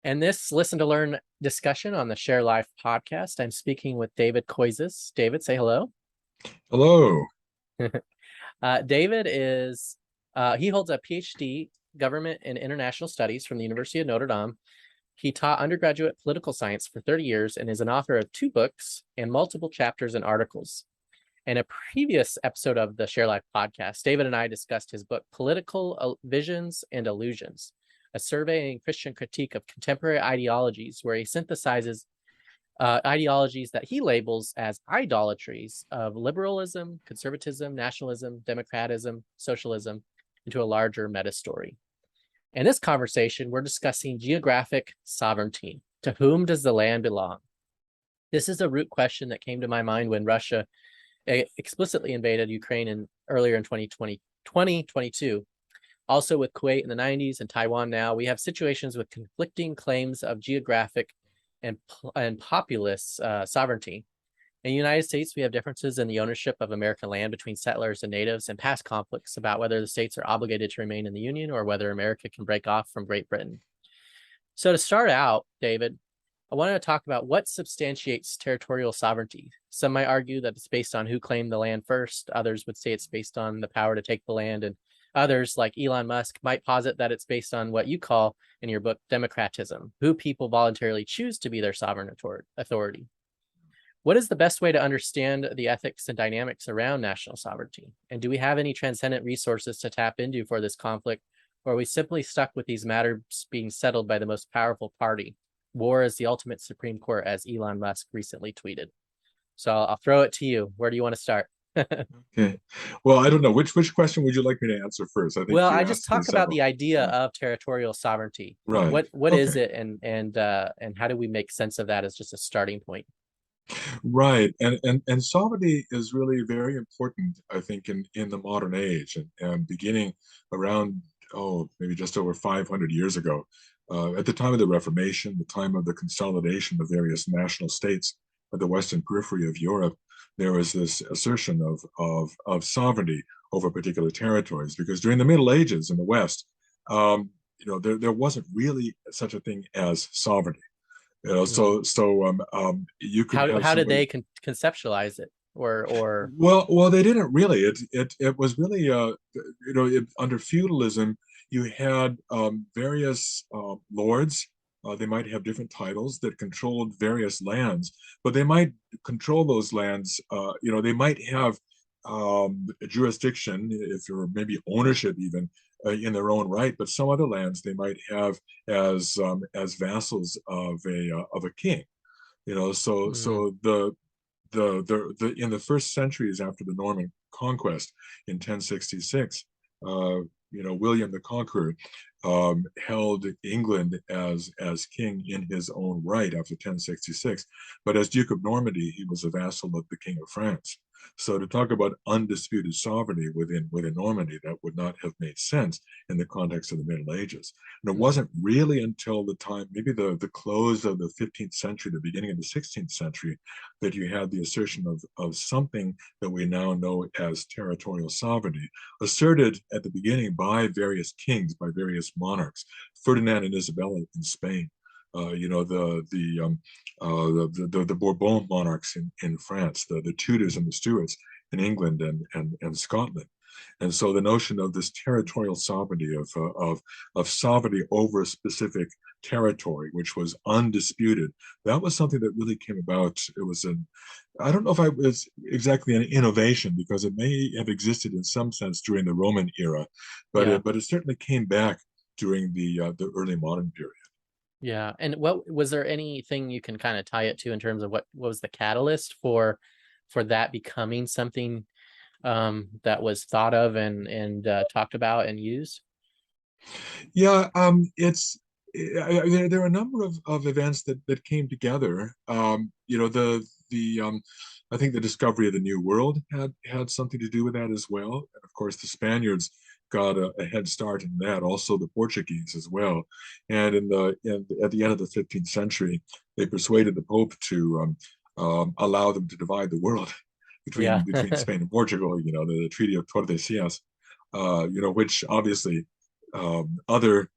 And this Listen to Learn discussion on the Share Life podcast, I'm speaking with David Koyzis. David, say hello. Hello. David he holds a Ph.D. Government and International Studies from the University of Notre Dame. He taught undergraduate political science for 30 years and is an author of 2 books and multiple chapters and articles. In a previous episode of the Share Life podcast, David and I discussed his book, Political Visions and Illusions, a surveying Christian critique of contemporary ideologies, where he synthesizes ideologies that he labels as idolatries of liberalism, conservatism, nationalism, democratism, socialism into a larger meta story. In this conversation, we're discussing geographic sovereignty. To whom does the land belong? This is a root question that came to my mind when Russia explicitly invaded Ukraine earlier in 2022. Also with Kuwait in the 90s and Taiwan now, we have situations with conflicting claims of geographic and populace sovereignty. In the United States, we have differences in the ownership of American land between settlers and natives, and past conflicts about whether the states are obligated to remain in the Union or whether America can break off from Great Britain. So to start out, David, I wanted to talk about what substantiates territorial sovereignty. Some might argue that it's based on who claimed the land first. Others would say it's based on the power to take the land. And others, like Elon Musk, might posit that it's based on what you call in your book democratism, who people voluntarily choose to be their sovereign authority. What is the best way to understand the ethics and dynamics around national sovereignty? And do we have any transcendent resources to tap into for this conflict, or are we simply stuck with these matters being settled by the most powerful party? War is the ultimate Supreme Court, as Elon Musk recently tweeted. So I'll throw it to you. Where do you want to start? Okay. Well, I don't know. Which question would you like me to answer first? I think Well, you I just asked me talk about the several. idea Yeah. of territorial sovereignty. Right. What is Okay. it, and how do we make sense of that as just a starting point? Right. And sovereignty is really very important, I think, in the modern age and beginning around, maybe just over 500 years ago. At the time of the Reformation, the time of the consolidation of various national states at the western periphery of Europe, there was this assertion of sovereignty over particular territories, because during the Middle Ages in the West, there wasn't really such a thing as sovereignty. Mhm. You could have How did somebody. they conceptualize it, or Well, they didn't really. It was really, under feudalism, you had various lords. They might have different titles that controlled various lands, but they might control those lands. They might have jurisdiction, if you're maybe ownership even in their own right. But some other lands they might have as vassals of a king. So mm, in the first centuries after the Norman conquest in 1066, William the Conqueror held England as king in his own right after 1066, but as Duke of Normandy, he was a vassal of the King of France. So to talk about undisputed sovereignty within Normandy, that would not have made sense in the context of the Middle Ages. And it mm, wasn't really until the time, maybe the close of the 15th century, the beginning of the 16th century, that you had the assertion of something that we now know as territorial sovereignty, asserted at the beginning by various kings, by various monarchs, Ferdinand and Isabella in Spain, the Bourbon monarchs in France, the Tudors and the Stuarts in England and Scotland. And so the notion of this territorial sovereignty of sovereignty over a specific territory, which was undisputed, that was something that really came about. I don't know if it was exactly an innovation, because it may have existed in some sense during the Roman era, but yeah, it certainly came back during the early modern period. yeah. And what was there anything you can kind of tie it to in terms of what was the catalyst for that becoming something that was thought of and talked about and used? Yeah, there are a number of events that came together. I think the discovery of the New World had something to do with that as well. And of course, the Spaniards got a head start in that. Also, the Portuguese as well. And at the end of the 15th century, they persuaded the Pope to allow them to divide the world Yeah. between Spain and Portugal. The Treaty of Tordesillas, which obviously other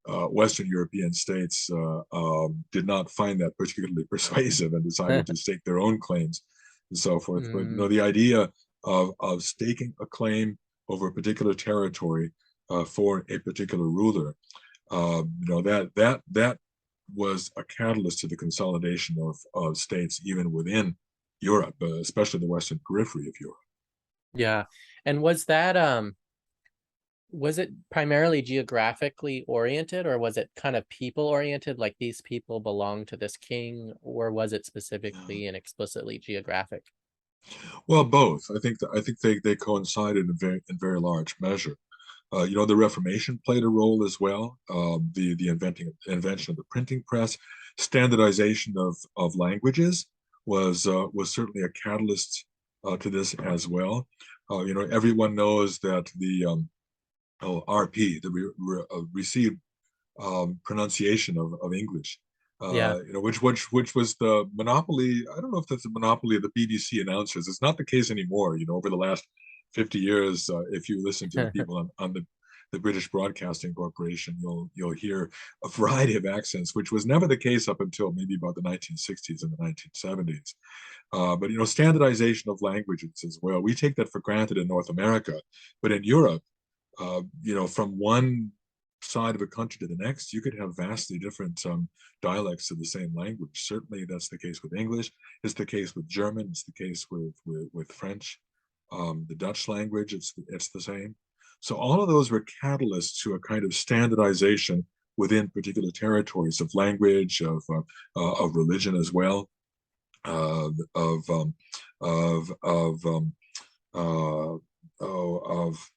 Western European states did not find that particularly persuasive and decided to stake their own claims and so forth. But Mm, the idea of staking a claim over a particular territory for a particular ruler, that was a catalyst to the consolidation of states even within Europe, especially the western periphery of Europe. yeah. And was it primarily geographically oriented, or was it kind of people oriented, like these people belong to this king, or was it Yeah. specifically and explicitly geographic? Well, both. I think they coincided in very large measure. The Reformation played a role as well. The invention of the printing press, standardization of languages was certainly a catalyst to this as well. Everyone knows that the RP, the received pronunciation of English. Yeah. Which was the monopoly. I don't know if that's a monopoly of the BBC announcers. It's not the case anymore. Over the last 50 years, if you listen to the people on the British Broadcasting Corporation, you'll hear a variety of accents, which was never the case up until maybe about the 1960s and the 1970s. But standardization of languages as well. We take that for granted in North America, but in Europe, from one side of a country to the next, you could have vastly different dialects of the same language. Certainly, that's the case with English. It's the case with German. It's the case with French. The Dutch language, it's the same. So all of those were catalysts to a kind of standardization within particular territories of language, of religion as well, of uh, of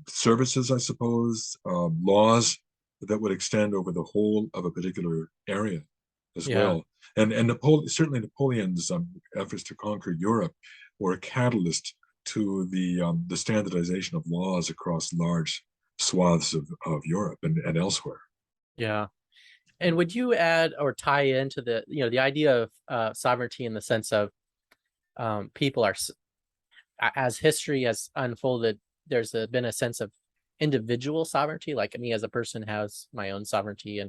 services, I suppose, laws that would extend over the whole of a particular area as Yeah. well. And certainly Napoleon's efforts to conquer Europe were a catalyst to the standardization of laws across large swaths of Europe and elsewhere. Yeah. And would you add or tie into the idea of sovereignty in the sense of people as history has unfolded, been a sense of individual sovereignty, like me as a person has my own sovereignty,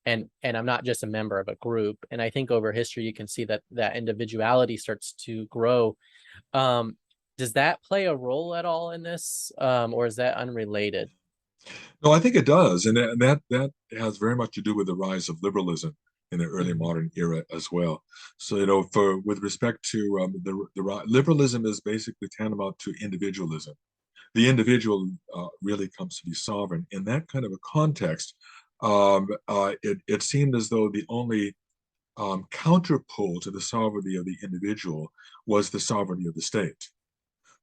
and I'm not just a member of a group. And I think over history you can see that individuality starts to grow. Um, does that play a role at all in this, or is that unrelated? No, I think it does, and that has very much to do with the rise of liberalism in the early Mhm. modern era as well. So, for with respect to liberalism is basically tantamount to individualism. The individual really comes to be sovereign. In that kind of a context, it seemed as though the only counterpole to the sovereignty of the individual was the sovereignty of the state.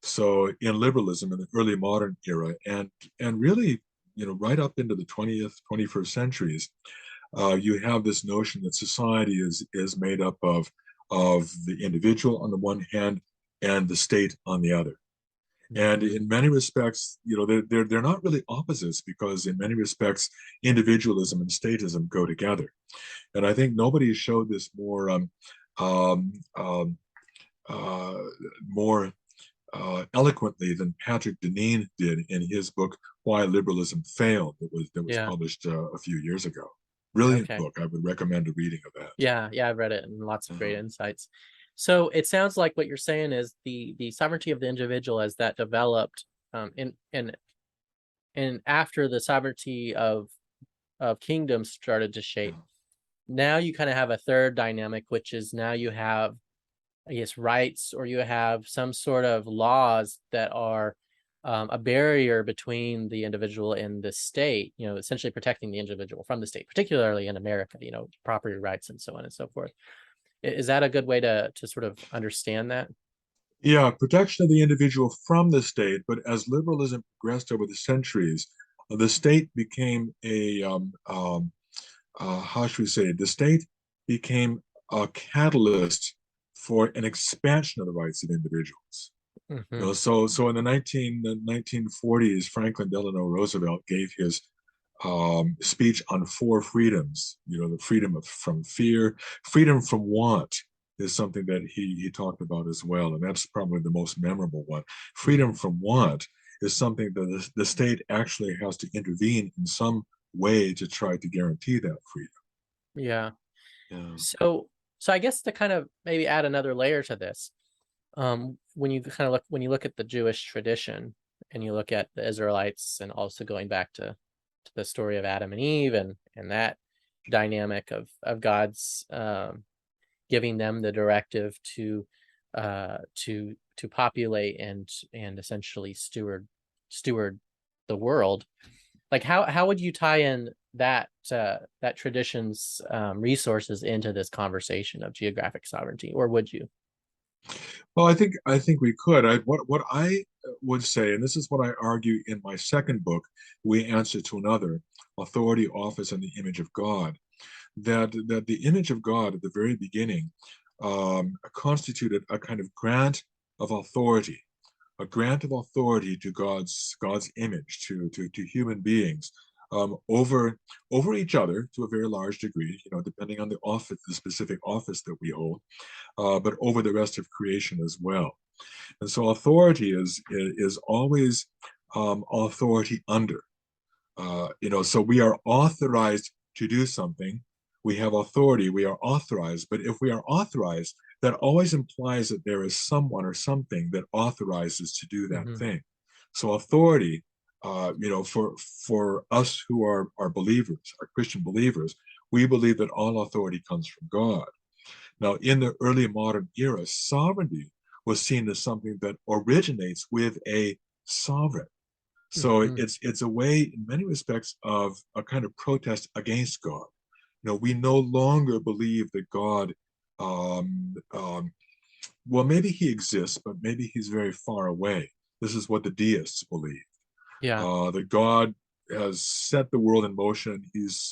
So in liberalism in the early modern era, and really, right up into the 20th, 21st centuries, you have this notion that society is made up of the individual on the one hand and the state on the other. And Mhm. in many respects, they're not really opposites, because in many respects, individualism and statism go together. And I think nobody showed this um, um, uh, more eloquently than Patrick Deneen did in his book "Why Liberalism Failed," that was Yeah. published a few years ago. Brilliant Okay. book. I would recommend a reading of that. Yeah, yeah, I've read it and lots of great Uh, insights. So it sounds like what you're saying is the sovereignty of the individual as that developed, and after the sovereignty of kingdoms started to shape. yeah. Now you kind of have a third dynamic, which is now you have, I guess, rights, or you have some sort of laws that are a barrier between the individual and the state, essentially protecting the individual from the state, particularly in America, property rights and so on and so forth. Is that a good way to sort of understand that? Yeah, protection of the individual from the state, but as liberalism progressed over the centuries, the state became how should we say it? The state became a catalyst for an expansion of the rights of individuals. Hmm. So in the 1940s, Franklin Delano Roosevelt gave his speech on four freedoms. The freedom from fear, freedom from want is something that he talked about as well, and that's probably the most memorable one. Freedom Hmm. from want is something that the state actually has to intervene in some way to try to guarantee that freedom. Yeah. Yeah. So I guess to kind of maybe add another layer to this, when you kind of look at the Jewish tradition and you look at the Israelites, and also going back to the story of Adam and Eve, and that dynamic of God's giving them the directive to populate and essentially steward the world. Like how would you tie in that tradition's resources into this conversation of geographic sovereignty, or would you? Well, I think we could. What I would say, and this is what I argue in my second book, We Answer to Another, Authority, Office, and the Image of God, that the image of God at the very beginning constituted a kind of grant of authority, a grant of authority to God's image to human beings, over each other to a very large degree, depending on the office, the specific office that we hold, but over the rest of creation as well. And so authority is always authority under. So we are authorized to do something. We have authority. We are authorized. But if we are authorized, that always implies that there is someone or something that authorizes to do that Hmm. thing. So authority, for us who are believers, are Christian believers, we believe that all authority comes from God. Now, in the early modern era, sovereignty was seen as something that originates with a sovereign. So Hmm. it's a way, in many respects, of a kind of protest against God. We no longer believe that God, well, maybe he exists, but maybe he's very far away. This is what the deists believe, Yeah. that God has set the world in motion. He's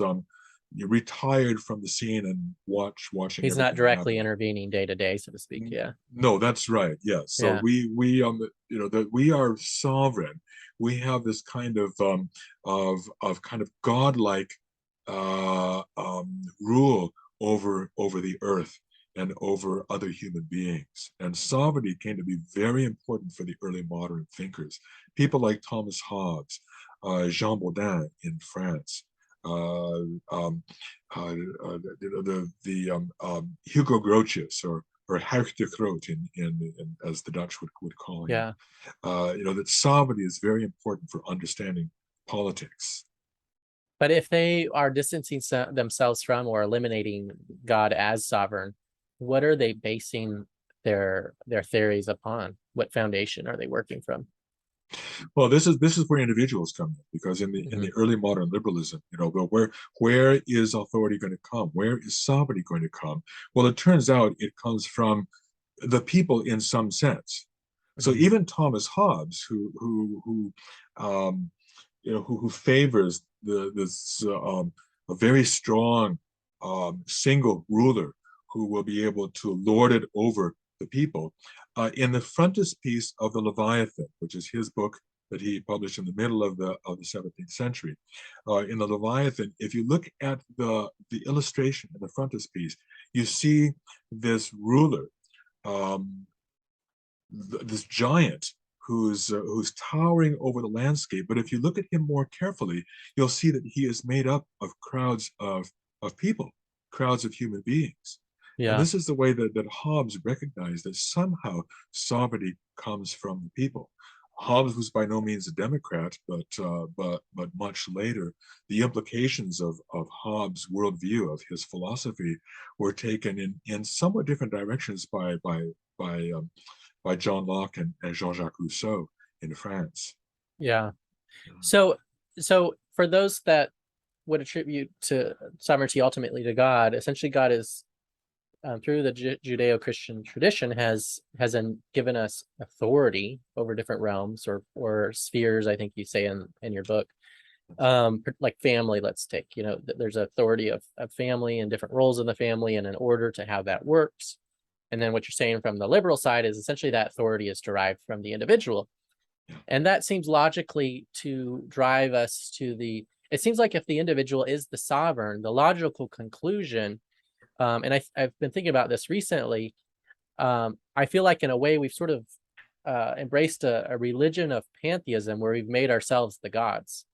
retired from the scene and watching He's not everything directly happening. intervening day to day, so to speak. Yeah. No, that's right. Yeah. So Yeah. we that we are sovereign. We have this kind of kind of godlike rule over the earth and over other human beings. And sovereignty came to be very important for the early modern thinkers. People like Thomas Hobbes, Jean Baudin in France, uh, um, Hugo Grotius, or Huig de Groot as the Dutch would call him. Yeah. That sovereignty is very important for understanding politics. But if they are distancing themselves from or eliminating God as sovereign, what are they basing their theories upon? What foundation are they working from? Well, this is where individuals come in, because in Hmm. the early modern liberalism, but where is authority going to come? Where is sovereignty going to come? Well, it turns out it comes from the people in some sense. So Hmm. even Thomas Hobbes, who favors this a very strong single ruler who will be able to lord it over the people. In the frontispiece of the Leviathan, which is his book that he published in the middle of the 17th century, in the Leviathan, if you look at the illustration in the frontispiece, you see this ruler, um, this giant who's towering over the landscape. But if you look at him more carefully, you'll see that he is made up of crowds of people, crowds of human beings. And Yeah. this is the way that Hobbes recognized that somehow sovereignty comes from the people. Hobbes was by no means a Democrat, but much later, the implications of Hobbes' worldview, of his philosophy, were taken in somewhat different directions by by John Locke and Jean-Jacques Rousseau in France. Yeah. So so for those that would attribute to sovereignty ultimately to God, essentially God is through the Judeo-Christian tradition has given us authority over different realms or spheres. I think you say in your book, like family. Let's take there's authority of family and different roles in the family and an order to how that works. And then what you're saying from the liberal side is essentially that authority is derived from the individual, and that seems logically to drive us to the. It seems like if the individual is the sovereign, the logical conclusion, and I've been thinking about this recently. I feel like in a way we've sort of embraced a religion of pantheism where we've made ourselves the gods,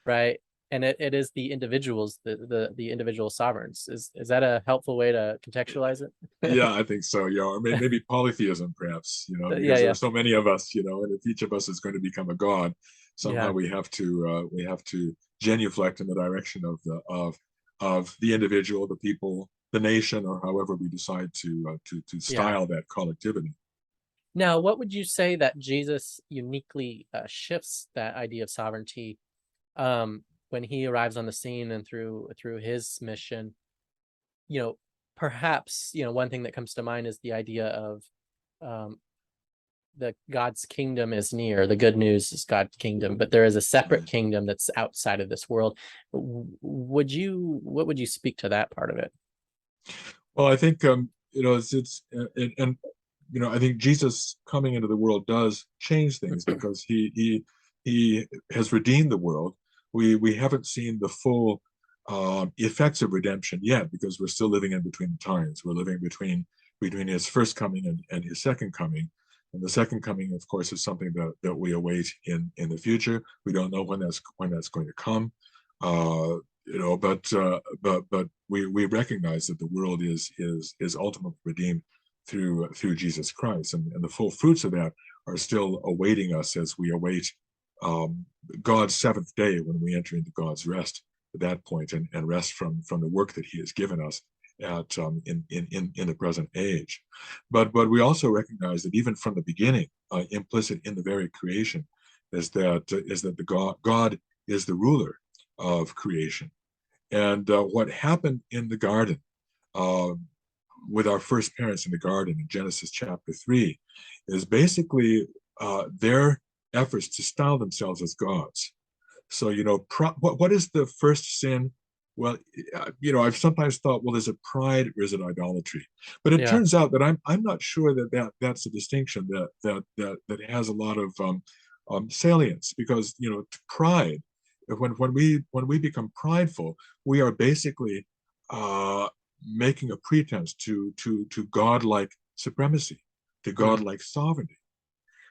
right? and it is the individuals, the individual sovereigns. Is that a helpful way to contextualize it? Yeah, I think so. Or maybe polytheism, perhaps, Yeah, because there are yeah, so many of us, and if each of us is going to become a god, somehow yeah, we have to genuflect in the direction of the individual, the people, the nation, or however we decide to yeah. style that collectivity. Now, what would you say that Jesus uniquely shifts that idea of sovereignty when he arrives on the scene and through his mission? You know, perhaps one thing that comes to mind is the idea of um, the God's kingdom is near. The good news is God's kingdom, but there is a separate Right. kingdom that's outside of this world. What would you speak to that part of it? Well, I think and I think Jesus coming into the world does change things because he has redeemed the world. We haven't seen the full effects of redemption yet because we're still living in between the times. We're living between his first coming and his second coming. And the second coming, of course, is something that we await in the future. We don't know when that's going to come. But we recognize that the world is ultimately redeemed through Jesus Christ, and the full fruits of that are still awaiting us as we await um, God's seventh day when we enter into God's rest at that point and rest from the work that He has given us at in the present age. But we also recognize that even from the beginning, implicit in the very creation, is that the God is the ruler of creation. And what happened in the garden uh, with our first parents in the garden in Genesis chapter 3 is basically their efforts to style themselves as gods. So, what is the first sin? Well, I've sometimes thought, well, is it pride or is it idolatry? But it Yeah, turns out that I'm not sure that's a distinction that has a lot of salience because pride. When we become prideful, we are basically uh, making a pretense to godlike supremacy, to mm, godlike sovereignty.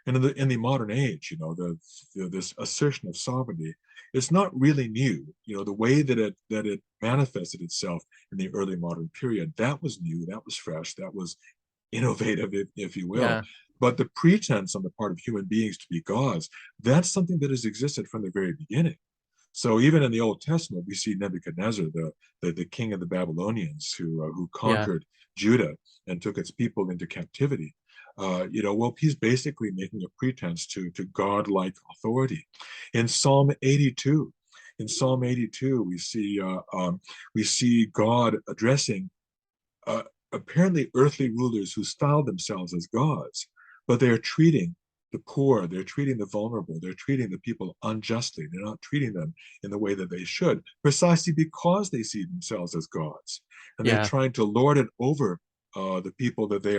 And in the modern age, this assertion of sovereignty is not really new. The way that it manifested itself in the early modern period, that was new, that was fresh, that was innovative, if you will. yeah, But the pretense on the part of human beings to be gods, that's something that has existed from the very beginning. So even in the Old Testament, we see Nebuchadnezzar, the king of the Babylonians, who yeah, conquered Judah and took its people into captivity. Well, he's basically making a pretense to godlike authority. In Psalm 82, in Psalm 82, we see God addressing uh, apparently earthly rulers who style themselves as gods, but they are treating the poor, they're treating the vulnerable, they're treating the people unjustly. They're not treating them in the way that they should, precisely because they see themselves as gods, and they're yeah, trying to lord it over the people that they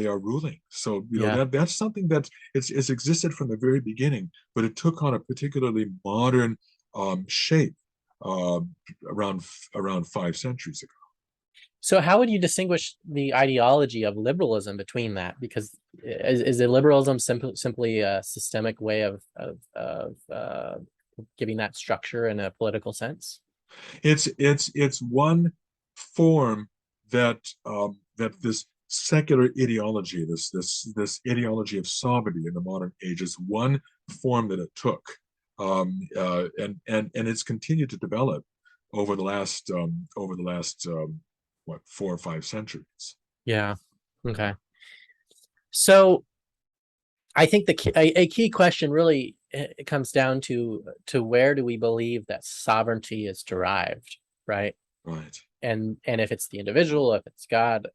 are ruling. So yeah. that's something that it's existed from the very beginning, but it took on a particularly modern shape uh, around 5 centuries ago. So how would you distinguish the ideology of liberalism between that? Because is it liberalism simply a systemic way of giving that structure in a political sense? It's one form that this secular ideology, this ideology of sovereignty in the modern age, is one form that it took, and it's continued to develop over the last what 4 or 5 centuries. Yeah. Okay. So I think a key question really it comes down to where do we believe that sovereignty is derived, right? Right. And if it's the individual, if it's God,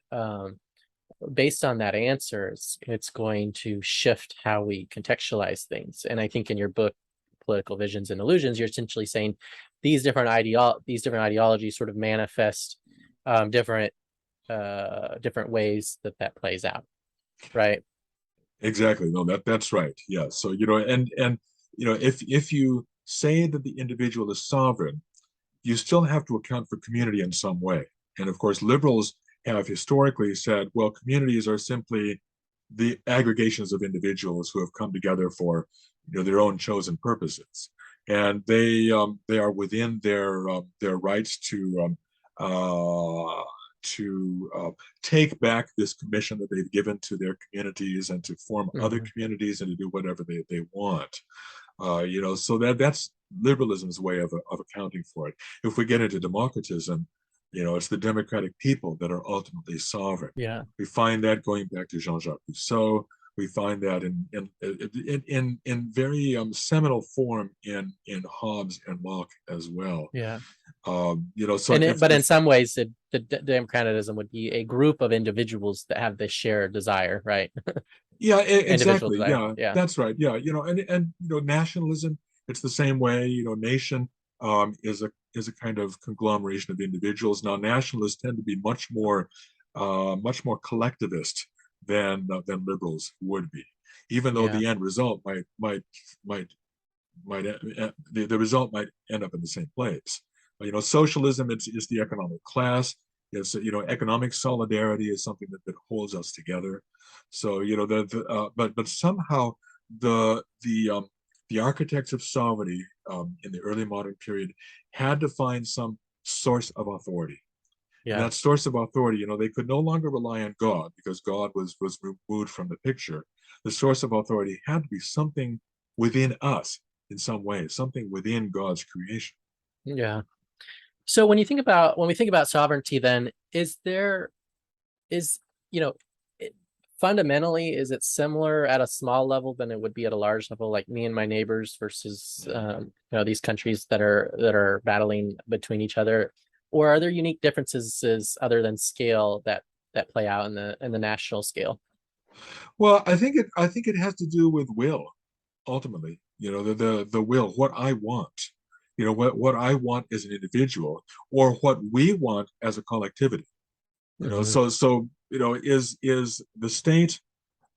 based on that answer, it's going to shift how we contextualize things. And I think in your book, Political Visions and Illusions, you're essentially saying these different ideologies sort of manifest different ways that plays out, right? Exactly. No, that's right. Yeah. So and if you say that the individual is sovereign, you still have to account for community in some way. And of course, liberals have historically said, well, communities are simply the aggregations of individuals who have come together for their own chosen purposes. and they are within their rights uh, to take back this commission that they've given to their communities and to form other Mhm. communities and to do whatever they want. So that's liberalism's way of accounting for it. If we get into democratism, it's the democratic people that are ultimately sovereign. Yeah. We find that going back to Jean-Jacques Rousseau. We find that in very seminal form in Hobbes and Locke as well. Yeah. So But in if some ways, democratism would be a group of individuals that have this shared desire, right? Yeah, Individual exactly. desire. Yeah, Yeah. that's right. Yeah, and nationalism, it's the same way. Nation is a kind of conglomeration of individuals. Now, nationalists tend to be much more collectivist than liberals would be, even though Yeah. the end result might the result might end up in the same place. Socialism is the economic class. It's economic solidarity is something that holds us together. So but somehow the architects of sovereignty in the early modern period had to find some source of authority. And Yeah. that source of authority, they could no longer rely on God because God was removed from the picture. The source of authority had to be something within us in some way, something within God's creation. Yeah. So when we think about sovereignty, then is you know it, fundamentally, is it similar at a small level than it would be at a large level, like me and my neighbors versus these countries that are battling between each other, or are there unique differences other than scale that play out in the national scale? Well, I think it has to do with will, ultimately. The will, what I want, what I want as an individual, or what we want as a collectivity. Hmm. Is the state.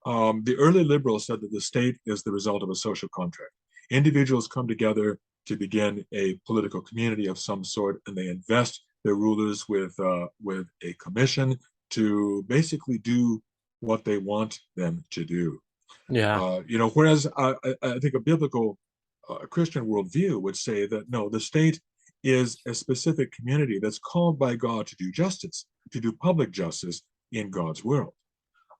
The early liberals said that the state is the result of a social contract. Individuals come together to begin a political community of some sort, and they invest their rulers with a commission to basically do what they want them to do. Yeah. Whereas I think a biblical Christian worldview would say that no, the state is a specific community that's called by God to do justice, to do public justice in God's world.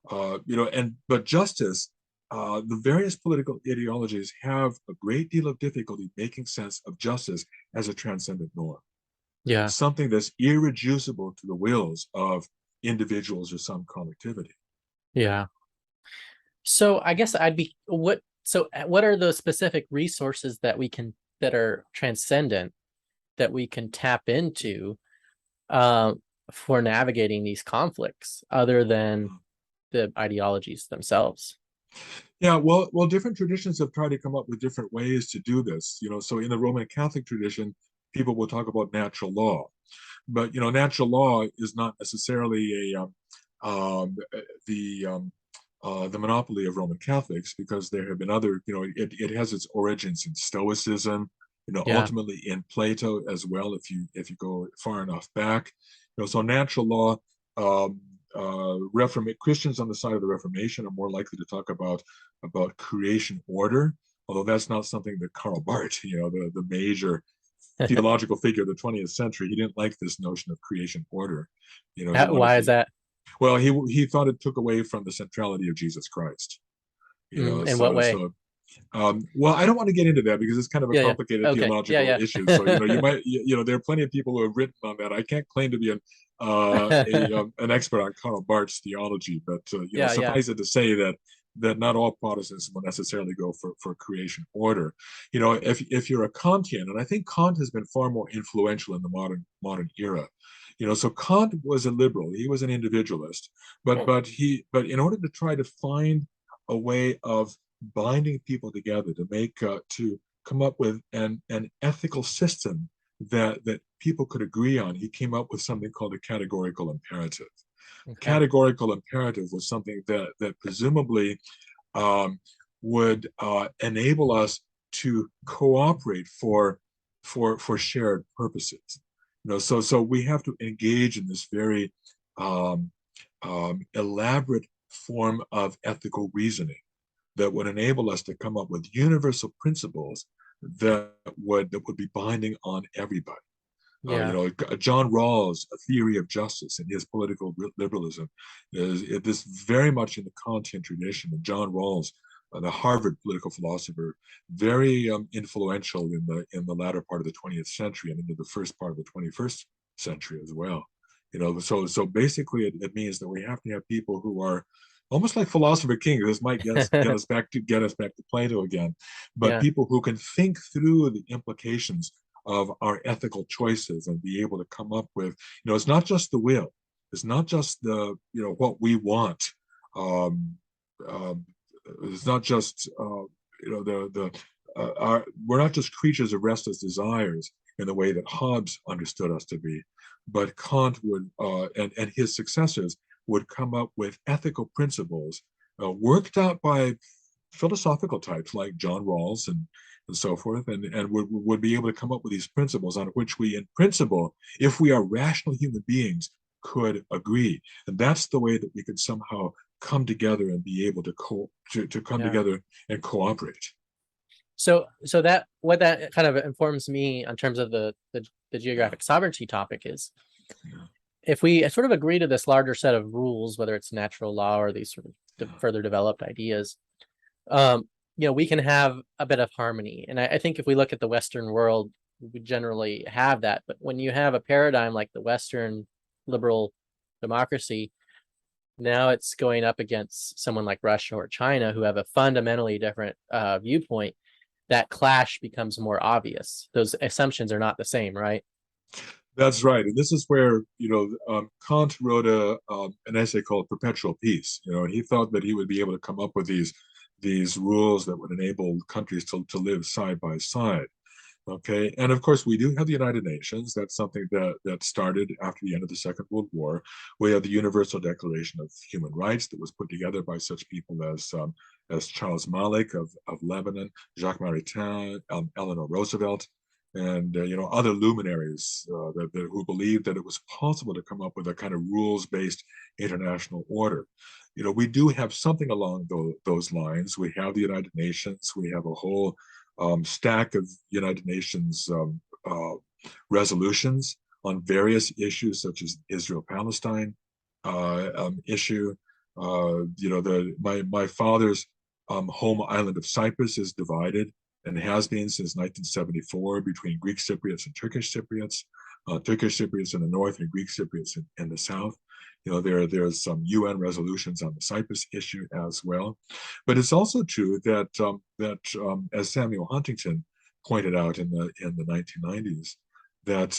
But justice, the various political ideologies have a great deal of difficulty making sense of justice as a transcendent norm, Yeah. something that's irreducible to the wills of individuals or some collectivity. Yeah. So I guess I'd be what so what are the specific resources that are transcendent that we can tap into um, for navigating these conflicts other than the ideologies themselves? Yeah, well, different traditions have tried to come up with different ways to do this. So in the Roman Catholic tradition, people will talk about natural law, but natural law is not necessarily the the monopoly of Roman Catholics because there have been other. It has its origins in Stoicism. Yeah. Ultimately in Plato as well. If you go far enough back, so natural law. Christians on the side of the Reformation are more likely to talk about creation order, although that's not something that Karl Barth, the major theological figure of the 20th century, he didn't like this notion of creation order. He wanted Why is to, that? well, he thought it took away from the centrality of Jesus Christ. In what way? Well, I don't want to get into that because it's kind of a Yeah, yeah. complicated Okay. Yeah, theological issue. So, you yeah. might, there are plenty of people who have written on that. I can't claim to be an expert on Karl Barth's theology, but Yeah, yeah. suffice it to say that not all Protestants will necessarily go for creation order. If you're a Kantian, and I think Kant has been far more influential in the modern era. So Kant was a liberal. He was an individualist, but in order to try to find a way of binding people together to come up with an ethical system that people could agree on, he came up with something called a categorical imperative. Okay. Categorical imperative was something that presumably um, would enable us to cooperate for shared purposes. So we have to engage in this very um, elaborate form of ethical reasoning that would enable us to come up with universal principles that would be binding on everybody. Yeah. John Rawls' A Theory of Justice and his political liberalism is this very much in the Kantian tradition. And John Rawls, the Harvard political philosopher, very influential in the latter part of the 20th century and into the first part of the 21st century as well. So basically, it means that we have to have people who are almost like philosopher king. This might get us back to Plato again, but Yeah. people who can think through the implications of our ethical choices and be able to come up with, it's not just the will, it's not just what we want. Um, um, it's not just we're not just creatures of restless desires in the way that Hobbes understood us to be, but Kant would and his successors would come up with ethical principles worked out by philosophical types like John Rawls and so forth, and would be able to come up with these principles on which we, in principle, if we are rational human beings, could agree. And that's the way that we could somehow come together and be able to come Yeah. together and cooperate. So that what that kind of informs me in terms of the Yeah. geographic sovereignty topic is, Yeah. if we sort of agree to this larger set of rules, whether it's natural law or these sort of Yeah. further developed ideas, um, we can have a bit of harmony. And I think if we look at the Western world, we generally have that. But when you have a paradigm like the Western liberal democracy, now it's going up against someone like Russia or China who have a fundamentally different viewpoint. That clash becomes more obvious. Those assumptions are not the same, right? That's right, and this is where Kant wrote an essay called "Perpetual Peace." And he thought that he would be able to come up with these rules that would enable countries to live side by side. Okay, and of course we do have the United Nations. That's something that started after the end of the Second World War. We have the Universal Declaration of Human Rights that was put together by such people as Charles Malik of Lebanon, Jacques Maritain, Eleanor Roosevelt, and other luminaries who believed that it was possible to come up with a kind of rules-based international order. We do have something along those lines. We have the United Nations. We have a whole stack of United Nations resolutions on various issues such as Israel-Palestine issue. My father's home island of Cyprus is divided and has been since 1974 between Greek Cypriots and Turkish Cypriots. Turkish Cypriots in the north and Greek Cypriots in the south. There's some UN resolutions on the Cyprus issue as well. But it's also true that as Samuel Huntington pointed out in the 1990s, that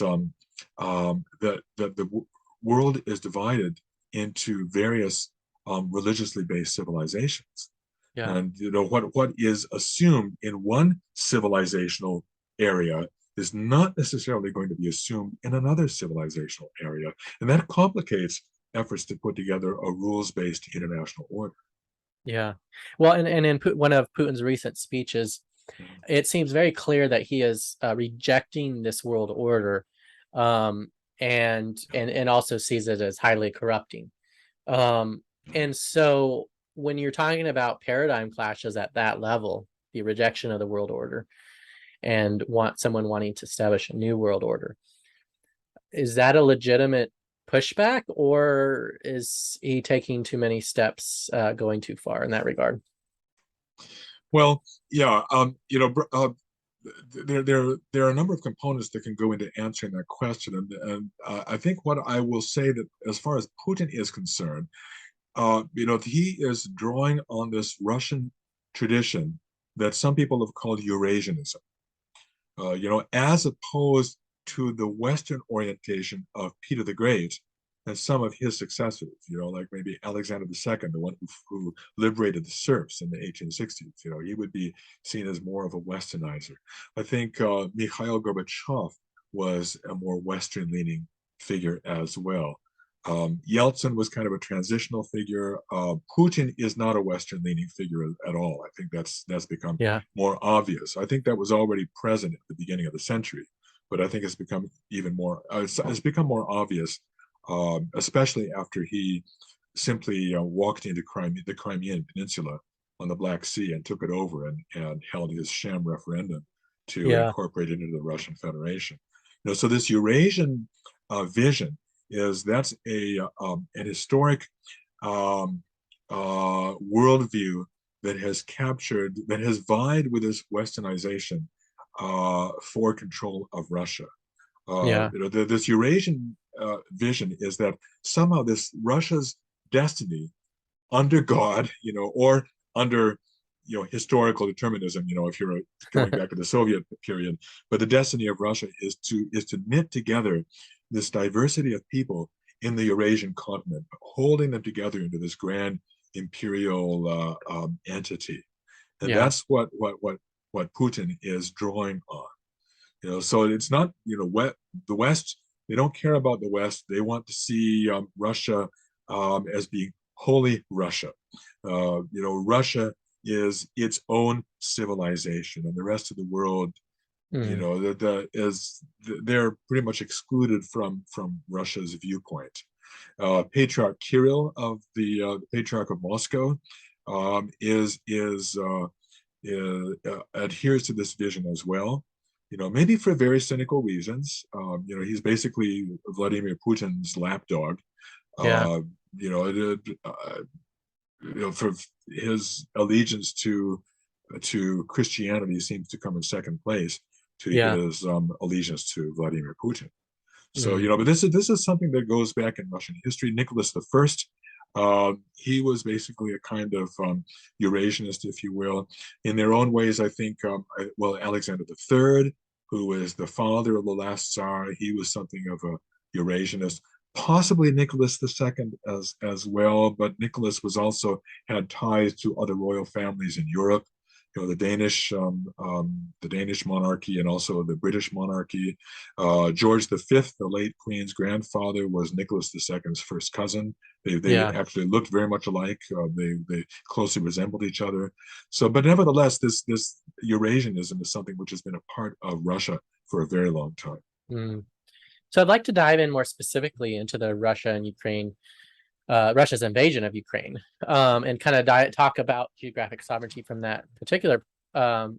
the world is divided into various religiously based civilizations. Yeah. And what is assumed in one civilizational area is not necessarily going to be assumed in another civilizational area, and that complicates efforts to put together a rules-based international order. Yeah. Well, and in one of Putin's recent speeches, it seems very clear that he is rejecting this world order, and also sees it as highly corrupting. And so when you're talking about paradigm clashes at that level, the rejection of the world order and someone wanting to establish a new world order, is that a legitimate pushback, or is he taking too many steps, going too far in that regard? Well, yeah, there are a number of components that can go into answering that question, and I think what I will say that as far as Putin is concerned, he is drawing on this Russian tradition that some people have called Eurasianism. As opposed to the Western orientation of Peter the Great and some of his successors, like maybe Alexander II, the one who liberated the serfs in the 1860s. He would be seen as more of a Westernizer. I think Mikhail Gorbachev was a more Western-leaning figure as well. Yeltsin was kind of a transitional figure. Putin is not a Western-leaning figure at all. I think that's become Yeah. more obvious. I think that was already present at the beginning of the century, but I think it's become even more. It's become more obvious, especially after he simply walked into the Crimean Peninsula on the Black Sea and took it over and held his sham referendum to Yeah. incorporate it into the Russian Federation. So this Eurasian vision that's an historic um, worldview that has vied with this Westernization for control of Russia. Yeah. This Eurasian vision is that somehow this Russia's destiny under God, or under historical determinism, if you're going back to the Soviet period, but the destiny of Russia is to knit together this diversity of people in the Eurasian continent, holding them together into this grand imperial entity, and Yeah. that's what Putin is drawing on. So it's not the West. They don't care about the West. They want to see Russia as being wholly Russia. Russia is its own civilization, and the rest of the world, Mm. they're pretty much excluded from Russia's viewpoint. Patriarch Kirill of the Patriarch of Moscow adheres to this vision as well. Maybe for very cynical reasons. He's basically Vladimir Putin's lapdog. Yeah. Uh, you know, it, for his allegiance to Christianity seems to come in second place to Yeah. his allegiance to Vladimir Putin. So, Mm. but this is something that goes back in Russian history. Nicholas I, he was basically a kind of Eurasianist, if you will. In their own ways, I think, Alexander III, who was the father of the last Tsar, he was something of a Eurasianist. Possibly Nicholas II as well, but Nicholas was also had ties to other royal families in Europe. The Danish monarchy and also the British monarchy. George V, the late Queen's grandfather, was Nicholas II's first cousin. They Yeah. actually looked very much alike. They closely resembled each other. So, but nevertheless, this Eurasianism is something which has been a part of Russia for a very long time. Mm. So I'd like to dive in more specifically into the Russia and Ukraine, Russia's invasion of Ukraine, and kind of talk about geographic sovereignty from that particular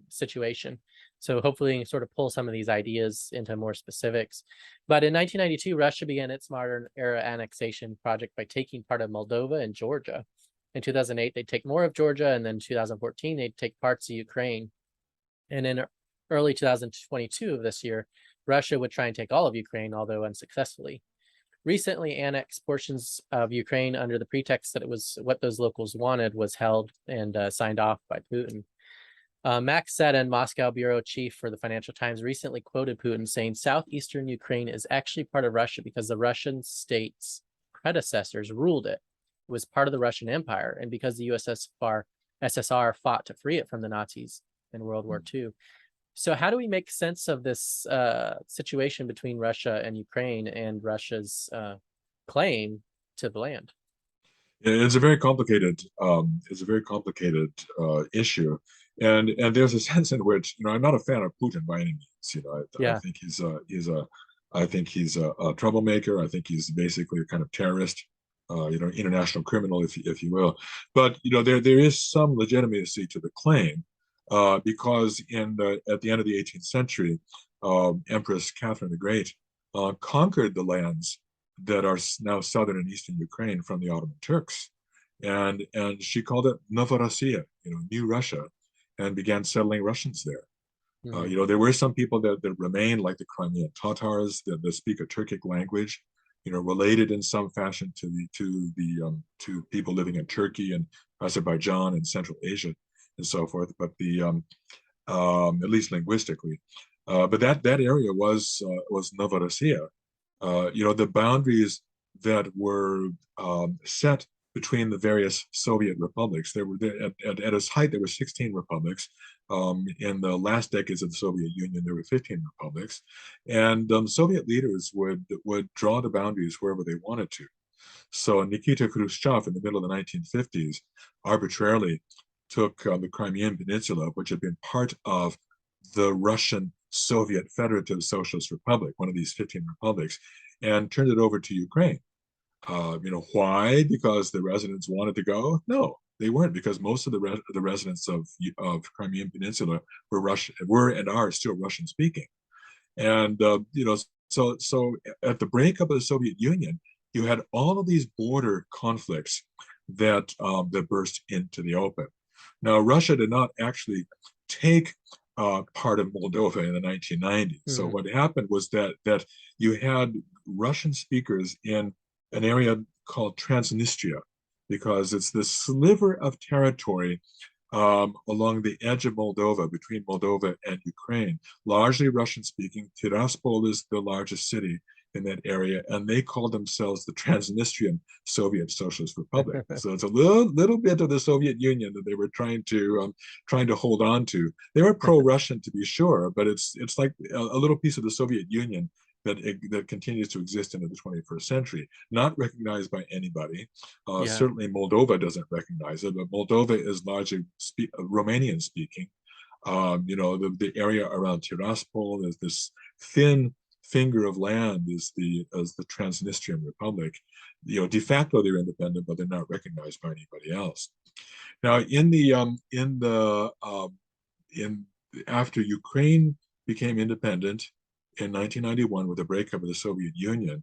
situation. So hopefully sort of pull some of these ideas into more specifics. But in 1992, Russia began its modern era annexation project by taking part of Moldova and Georgia. In 2008, they'd take more of Georgia, and then 2014, they'd take parts of Ukraine. And in early 2022 of this year, Russia would try and take all of Ukraine, although unsuccessfully. Recently annexed portions of Ukraine under the pretext that it was what those locals wanted was held and signed off by Putin. Max Seddon, Moscow bureau chief for the Financial Times, recently quoted Putin saying southeastern Ukraine is actually part of Russia because the Russian state's predecessors ruled it. It was part of the Russian Empire, and because the USSR fought to free it from the Nazis in World War II. So how do we make sense of this situation between Russia and Ukraine and Russia's claim to the land? It's a very complicated issue, and there's a sense in which I'm not a fan of Putin by any means. I Yeah. think he's a troublemaker. I think he's basically a kind of terrorist, international criminal, if you will. But there is some legitimacy to the claim, because at the end of the 18th century, Empress Catherine the Great conquered the lands that are now southern and eastern Ukraine from the Ottoman Turks, and she called it Novorossiya, New Russia, and began settling Russians there. Mm. There were some people that remained, like the Crimean Tatars, that speak a Turkic language, related in some fashion to people living in Turkey and Azerbaijan and Central Asia and so forth. But at least linguistically, but that area was Novorossiya. The boundaries that were set between the various Soviet republics. There were at its height there were 16 republics. In the last decades of the Soviet Union, there were 15 republics, and Soviet leaders would draw the boundaries wherever they wanted to. So Nikita Khrushchev in the middle of the 1950s arbitrarily took the Crimean Peninsula, which had been part of the Russian Soviet Federative Socialist Republic, one of these 15 republics, and turned it over to Ukraine. Why? Because the residents wanted to go? No, they weren't, because most of the residents of Crimean Peninsula were and are still Russian speaking. And so at the breakup of the Soviet Union, you had all of these border conflicts that burst into the open. Now, Russia did not actually take part of Moldova in the 1990s. So Mm. what happened was that you had Russian speakers in an area called Transnistria, because it's this sliver of territory along the edge of Moldova, between Moldova and Ukraine, largely Russian speaking. Tiraspol is the largest city in that area, and they call themselves the Transnistrian Soviet Socialist Republic. So it's a little bit of the Soviet Union that they were trying to hold on to. They were pro-Russian, to be sure, but it's like a little piece of the Soviet Union that continues to exist into the 21st century, not recognized by anybody. Yeah. Certainly, Moldova doesn't recognize it, but Moldova is largely Romanian speaking. The area around Tiraspol is this thin finger of land, is the Transnistrian Republic. De facto they're independent, but they're not recognized by anybody else. Now, in after Ukraine became independent in 1991 with the breakup of the Soviet Union,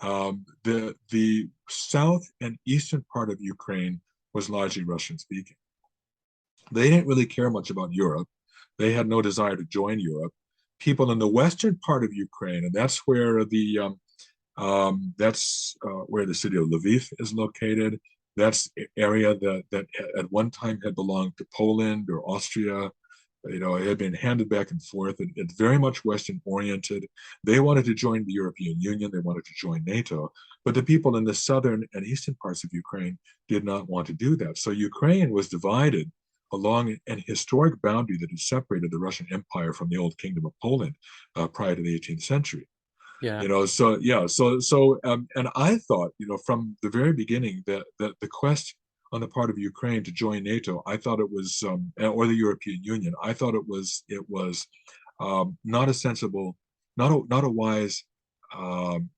the south and eastern part of Ukraine was largely Russian speaking. They didn't really care much about Europe. They had no desire to join Europe. People in the western part of Ukraine, and that's where the city of Lviv is located. That's an area that at one time had belonged to Poland or Austria. It had been handed back and forth. It's very much Western oriented. They wanted to join the European Union. They wanted to join NATO. But the people in the southern and eastern parts of Ukraine did not want to do that. So Ukraine was divided along an historic boundary that had separated the Russian Empire from the old Kingdom of Poland prior to the 18th century. Yeah. So yeah, and I thought, from the very beginning, that the quest on the part of Ukraine to join NATO, I thought it was, or the European Union, I thought it was not a sensible, not a wise um,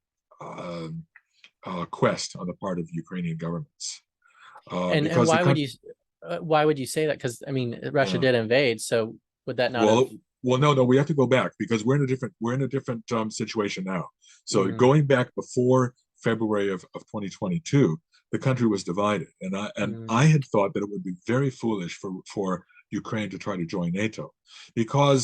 uh, quest on the part of Ukrainian governments, And because the country. why would you say that? Because I mean, Russia Uh, did invade, so would that not have? Well, no, we have to go back, because we're in a different situation now. So Mm, going back before February of 2022, the country was divided, and I mm, had thought that it would be very foolish for Ukraine to try to join NATO, because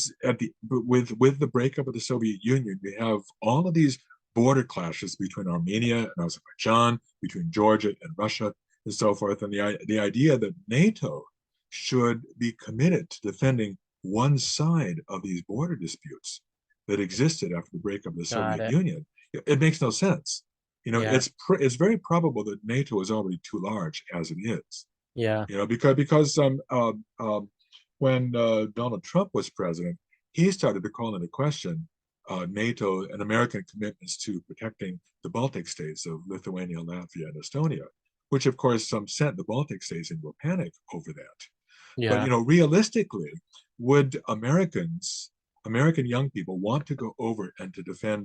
with the breakup of the Soviet Union, you have all of these border clashes between Armenia and Azerbaijan, between Georgia and Russia, and so forth, and the idea that NATO should be committed to defending one side of these border disputes that existed after the breakup of the got Soviet it. Union, it makes no sense. Yeah. It's very probable that NATO is already too large as it is. Yeah. Because when Donald Trump was president, he started to call into question NATO and American commitments to protecting the Baltic states of Lithuania, Latvia, and Estonia, which of course sent the Baltic states into a panic over that. But Yeah. realistically, would American young people want to go over and to defend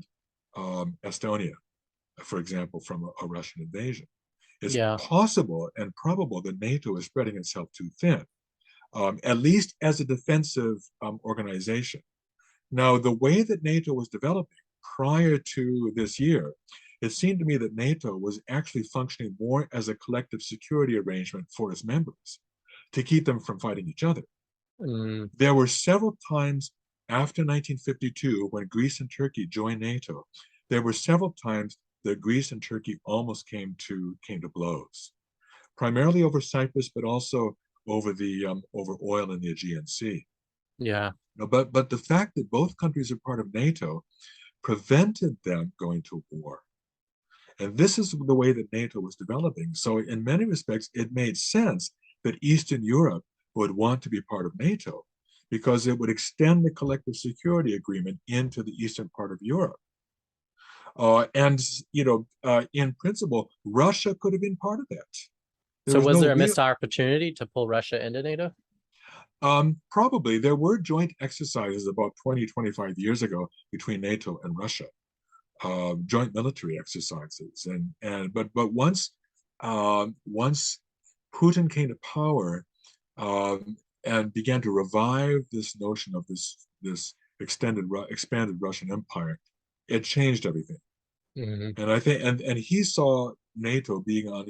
Estonia, for example, from a Russian invasion? It's Yeah. possible and probable that NATO is spreading itself too thin, at least as a defensive organization. Now, the way that NATO was developing prior to this year, it seemed to me that NATO was actually functioning more as a collective security arrangement for its members to keep them from fighting each other. Mm, There were several times after 1952, when Greece and Turkey joined NATO, there were several times that Greece and Turkey almost came to blows, primarily over Cyprus, but also over oil in the Aegean Sea. yeah. But the fact that both countries are part of NATO prevented them going to war. And this is the way that NATO was developing. So in many respects, it made sense that Eastern Europe would want to be part of NATO, because it would extend the collective security agreement into the eastern part of Europe. And in principle, Russia could have been part of that. There So was was no there a real. missed opportunity to pull Russia into NATO? Probably there were joint exercises about 20, 25 years ago between NATO and Russia. joint military exercises, but once Putin came to power, and began to revive this notion of this expanded Russian Empire, it changed everything. Hmm. And I think and he saw NATO being at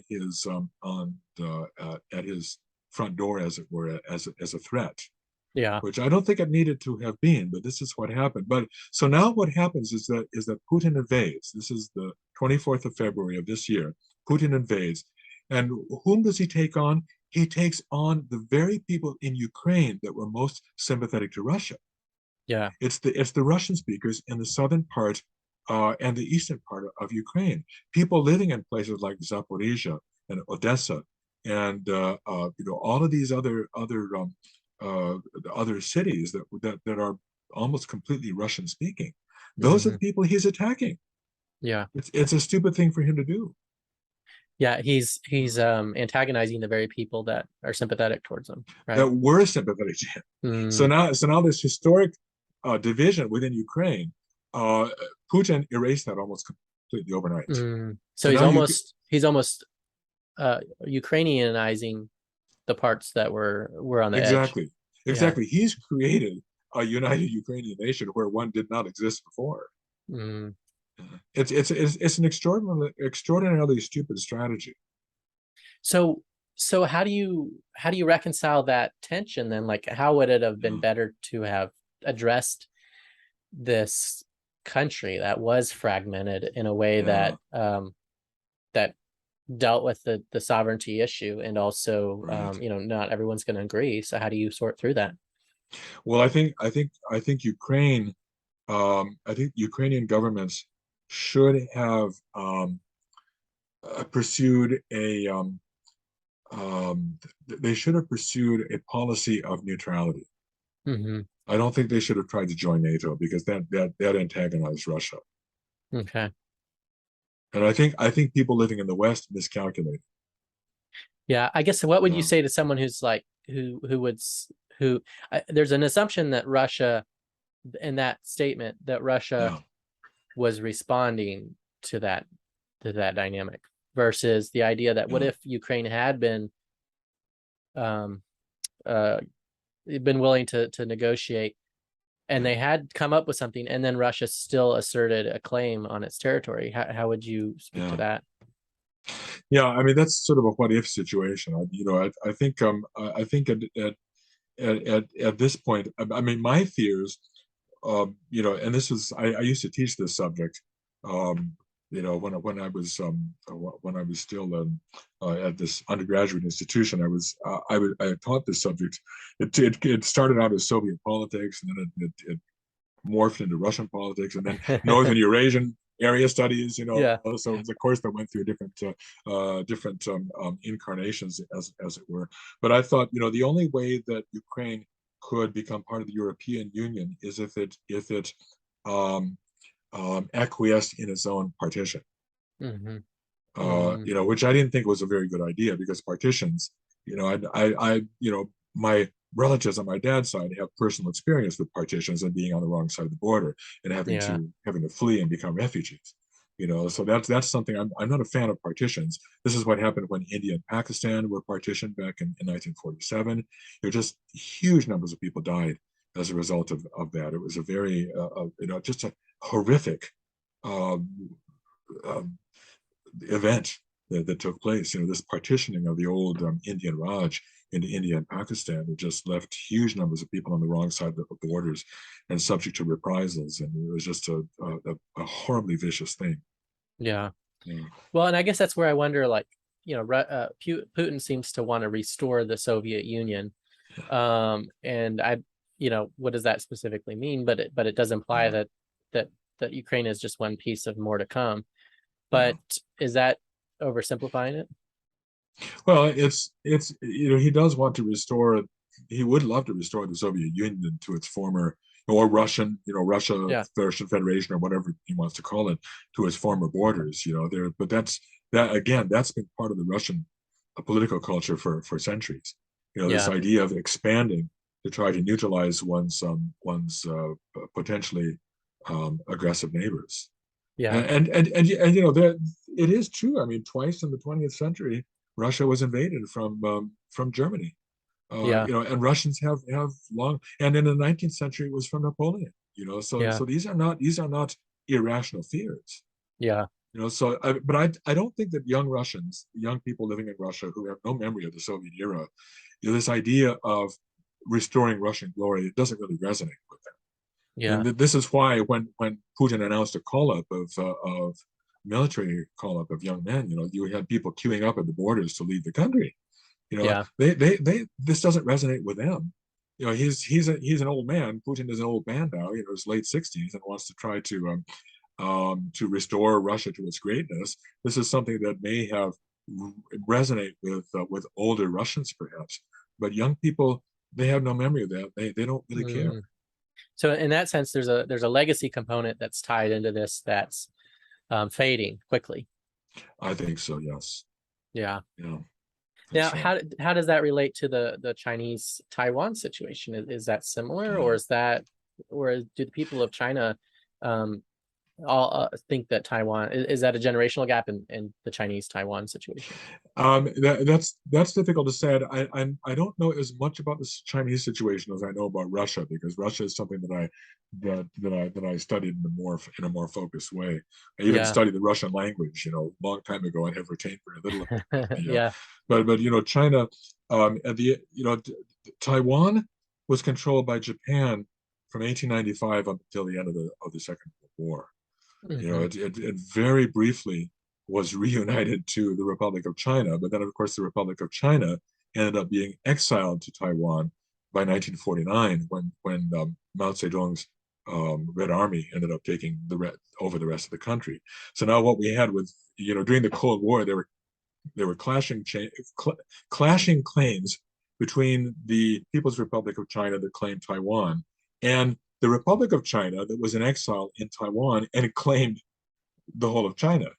his front door, as it were, as a threat, Yeah. which I don't think it needed to have been, but this is what happened. But so now what happens is that Putin invades. This is the 24th of February of this year. Putin invades. And whom does he take on? He takes on the very people in Ukraine that were most sympathetic to Russia. Yeah. It's the Russian speakers in the southern part and the eastern part of Ukraine. People living in places like Zaporizhia and Odessa, and all of these uh, other cities that are almost completely Russian speaking. Those are the Hmm. people he's attacking. Yeah. It's a stupid thing for him to do. Yeah. He's antagonizing the very people that are sympathetic towards him, That right? were sympathetic to him. So Mm, now this historic division within Ukraine, uh, Putin erased that almost completely overnight. mm. So So now you he's almost Ukrainianizing the parts that were on the edge. exactly Yeah. exactly he's created a united Ukrainian nation where one did not exist before. Mm. It's an extraordinarily stupid strategy. So so how do you reconcile that tension then? Like how would it have been Yeah, better to have addressed this country that was fragmented in a way yeah, that dealt with the sovereignty issue and also right. not everyone's going to agree. So how do you sort through that? Well, I think Ukrainian governments should have pursued they should have pursued a policy of neutrality. Hmm. I don't think they should have tried to join NATO because that antagonized Russia. Okay. And I think people living in the West miscalculate. Yeah, I guess what would you Yeah, say to someone who's like who would who there's an assumption that Russia in that statement that Russia yeah, was responding to that dynamic versus the idea that what yeah, if Ukraine had um uh been willing to negotiate and yeah, they had come up with something and then Russia still asserted a claim on its territory. How would you speak to yeah. that? Yeah, I mean that's sort of a what if situation. I think at this point, I mean my fears, and I used to teach this subject, um, when I was still at this undergraduate institution. I had taught this subject. It started out as Soviet politics, and then it morphed into Russian politics, and then Northern Eurasian area studies. Yeah. So it was a course that went through different incarnations, as it were. But I thought, the only way that Ukraine could become part of the European Union is if it um, acquiesced in its own partition. Hmm. Hmm. Which I didn't think was a very good idea because partitions, my relatives on my dad's side have personal experience with partitions and being on the wrong side of the border and Yeah. having to flee and become refugees. So that's something I'm not a fan of partitions. This is what happened when India and Pakistan were partitioned back in 1947. There just huge numbers of people died as a result of that. It was a very just a horrific um, um, event that took place. This partitioning of the old Indian Raj into India and Pakistan, it just left huge numbers of people on the wrong side of the borders and subject to reprisals. And it was just a horribly vicious thing. Yeah. Yeah. Well, and I guess that's where I wonder, like, Putin seems to want to restore the Soviet Union. And what does that specifically mean? But it does imply Yeah. that Ukraine is just one piece of more to come. Yeah. But is that oversimplifying it? Well, it's he does want to restore. He would love to restore the Soviet Union to its former, or Russia, Yeah. Russian Federation, or whatever he wants to call it, to its former borders. There, but that again, that's been part of the Russian political culture for centuries. This Yeah. idea of expanding to try to neutralize one's potentially aggressive neighbors. Yeah. You know that it is true. I mean, twice in the 20th century, Russia was invaded from Germany. Yeah. You know, and Russians have long, and in the 19th century, it was from Napoleon. You know, Yeah. so these are not irrational fears. Yeah. You know, but I don't think that young people living in Russia who have no memory of the Soviet era, you know, this idea of restoring Russian glory, it doesn't really resonate with them. Yeah. And this is why when Putin announced a call up of military call up of young men, you know, you had people queuing up at the borders to leave the country. You know, Yeah. they this doesn't resonate with them. You know, he's an old man. Putin is an old man now, you know, his late 60s, and wants to try to restore Russia to its greatness. This is something that may have resonate with older Russians, perhaps, but young people, they have no memory of that. They don't really care. Mm. So in that sense, there's a legacy component that's tied into this that's fading quickly. I think so. Yes. Yeah. Yeah. Now, It's how does that relate to the Chinese Taiwan situation? Is that similar, or yeah. is that, or do the people of China um, all think that Taiwan is that a generational gap in the Chinese Taiwan situation? That's difficult to say. I don't know as much about this Chinese situation as I know about Russia, because Russia is something that I studied in a more focused way. I even Yeah. studied the Russian language, you know, a long time ago, and have retained very little of it. Yeah. But you know, China, and the you know, Taiwan was controlled by Japan from 1895 up until the end of the Second World War. You know, Hmm. it very briefly was reunited to the Republic of China, but then, of course, the Republic of China ended up being exiled to Taiwan by 1949 when Mao Zedong's Red Army ended up taking over the rest of the country. So now what we had was, you know, during the Cold War, there were clashing claims between the People's Republic of China that claimed Taiwan and the Republic of China that was in exile in Taiwan and claimed the whole of China.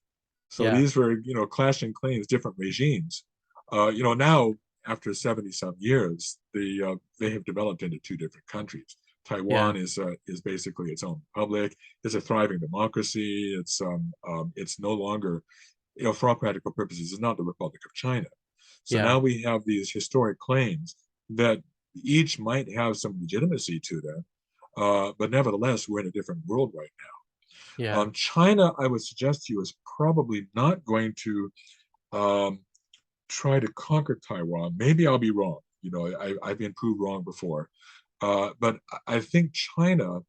So Yeah. these were, you know, clashing claims, different regimes. You know, now after 70 some years, they have developed into two different countries. Yeah. Taiwan is basically its own republic. It's a thriving democracy. It's no longer, you know, for all practical purposes, it's not the Republic of China. So Yeah. now we have these historic claims that each might have some legitimacy to them, but nevertheless, we're in a different world right now. Yeah. China, I would suggest to you, is probably not going to um, try to conquer Taiwan. Maybe I'll be wrong. You know, I've been proved wrong before. But I think China